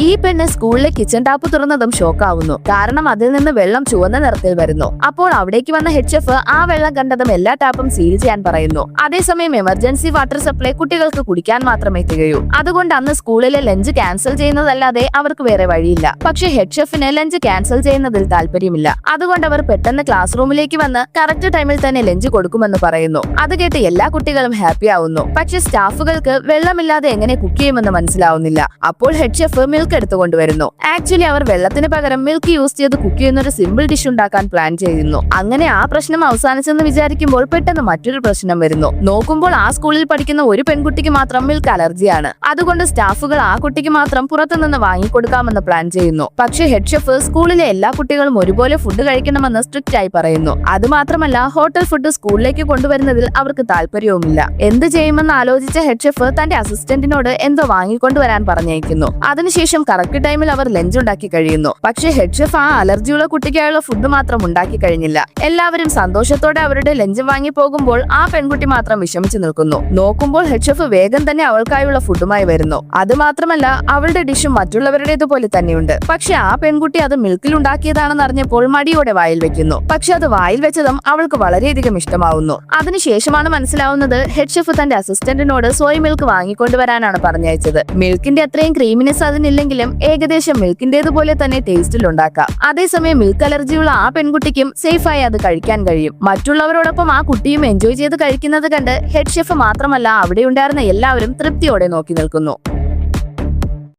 ഈ പെണ്ണ് സ്കൂളിലെ കിച്ചൺ ടാപ്പ് തുറന്നതും ഷോക്കാവുന്നു. കാരണം അതിൽ നിന്ന് വെള്ളം ചുവന്ന നിറത്തിൽ വരുന്നു. അപ്പോൾ അവിടേക്ക് വന്ന HF ആ വെള്ളം കണ്ടതും എല്ലാ ടാപ്പും സീൽ ചെയ്യാൻ പറയുന്നു. അതേസമയം എമർജൻസി വാട്ടർ സപ്ലൈ കുട്ടികൾക്ക് കുടിക്കാൻ മാത്രമേ തികയൂ. അതുകൊണ്ട് അന്ന് സ്കൂളിലെ ലഞ്ച് ക്യാൻസൽ ചെയ്യുന്നതല്ലാതെ അവർക്ക് വേറെ വഴിയില്ല. പക്ഷെ HFന് ലഞ്ച് ക്യാൻസൽ ചെയ്യുന്നതിൽ താല്പര്യമില്ല. അതുകൊണ്ട് അവർ പെട്ടെന്ന് ക്ലാസ് റൂമിലേക്ക് വന്ന് കറക്റ്റ് ടൈമിൽ തന്നെ ലഞ്ച് കൊടുക്കുമെന്ന് പറയുന്നു. അത് കേട്ട് എല്ലാ കുട്ടികളും ഹാപ്പി ആവുന്നു. പക്ഷെ സ്റ്റാഫുകൾക്ക് വെള്ളമില്ലാതെ എങ്ങനെ കുക്ക് ചെയ്യുമെന്ന് മനസ്സിലാവുന്നില്ല. അപ്പോൾ HF മിൽക്ക് എടുത്തുകൊണ്ടുവരുന്നു. ആക്ച്വലി അവർ വെള്ളത്തിന് പകരം മിൽക്ക് യൂസ് ചെയ്ത് കുക്ക് ചെയ്യുന്ന ഒരു സിമ്പിൾ ഡിഷ് ഉണ്ടാക്കാൻ പ്ലാൻ ചെയ്യുന്നു. അങ്ങനെ ആ പ്രശ്നം അവസാനിച്ചെന്ന് വിചാരിക്കുമ്പോൾ പെട്ടെന്ന് മറ്റൊരു പ്രശ്നം വരുന്നു. നോക്കുമ്പോൾ ആ സ്കൂളിൽ പഠിക്കുന്ന ഒരു പെൺകുട്ടിക്ക് മാത്രം മിൽക്ക് അലർജിയാണ്. അതുകൊണ്ട് സ്റ്റാഫുകൾ ആ കുട്ടിക്ക് മാത്രം പുറത്തുനിന്ന് വാങ്ങിക്കൊടുക്കാമെന്ന് പ്ലാൻ ചെയ്യുന്നു. പക്ഷേ HF സ്കൂളിലെ എല്ലാ കുട്ടികളും ഒരുപോലെ ഫുഡ് കഴിക്കണമെന്ന് സ്ട്രിക്റ്റ് ആയി പറയുന്നു. അതുമാത്രമല്ല ഹോട്ടൽ ഫുഡ് സ്കൂളിലേക്ക് കൊണ്ടുവരുന്നതിൽ അവർക്ക് താല്പര്യവുമില്ല. എന്ത് ചെയ്യുമെന്ന് ആലോചിച്ച HF തന്റെ അസിസ്റ്റന്റിനോട് എന്തോ വാങ്ങിക്കൊണ്ടുവരാൻ പറഞ്ഞയക്കുന്നു. അതിനുശേഷം കറക്റ്റ് ടൈമിൽ അവർ ലഞ്ച് ഉണ്ടാക്കി കഴിയുന്നു. പക്ഷേ HF ആ അലർജിയുള്ള കുട്ടിക്കായുള്ള ഫുഡ് മാത്രം ഉണ്ടാക്കി കഴിഞ്ഞില്ല. എല്ലാവരും സന്തോഷത്തോടെ അവരുടെ ലഞ്ച് വാങ്ങി പോകുമ്പോൾ ആ പെൺകുട്ടി മാത്രം വിഷമിച്ചു നിൽക്കുന്നു. നോക്കുമ്പോൾ HF വേഗം തന്നെ അവൾക്കായുള്ള ഫുഡുമായി വരുന്നു. അതുമാത്രമല്ല അവളുടെ ഡിഷും മറ്റുള്ളവരുടേതുപോലെ തന്നെയുണ്ട്. പക്ഷെ ആ പെൺകുട്ടി അത് മിൽക്കിൽ ഉണ്ടാക്കിയതാണെന്ന് അറിഞ്ഞപ്പോൾ മടിയോടെ വായിൽ വെക്കുന്നു. പക്ഷെ അത് വായിൽ വെച്ചതും അവൾക്ക് വളരെയധികം ഇഷ്ടമാവുന്നു. അതിനുശേഷമാണ് മനസ്സിലാവുന്നത് HF തന്റെ അസിസ്റ്റന്റിനോട് സോയ് മിൽക്ക് വാങ്ങിക്കൊണ്ടുവരാനാണ് പറഞ്ഞയച്ചത്. മിൽക്കിന്റെ അത്രയും ക്രീമിനെസ് അതിനില്ലെങ്കിലും ഏകദേശം മിൽക്കിന്റേതുപോലെ തന്നെ ടേസ്റ്റിൽ ഉണ്ടാക്കാം. അതേസമയം മിൽക്ക് അലർജിയുള്ള ആ പെൺകുട്ടിക്കും സേഫായി അത് കഴിക്കാൻ കഴിയും. മറ്റുള്ളവരോടൊപ്പം ആ കുട്ടിയും എൻജോയ് ചെയ്ത് കഴിക്കുന്നത് കണ്ട് HF മാത്രമല്ല അവിടെ ഉണ്ടായിരുന്ന എല്ലാവരും തൃപ്തിയോടെ നോക്കി നിൽക്കുന്നു.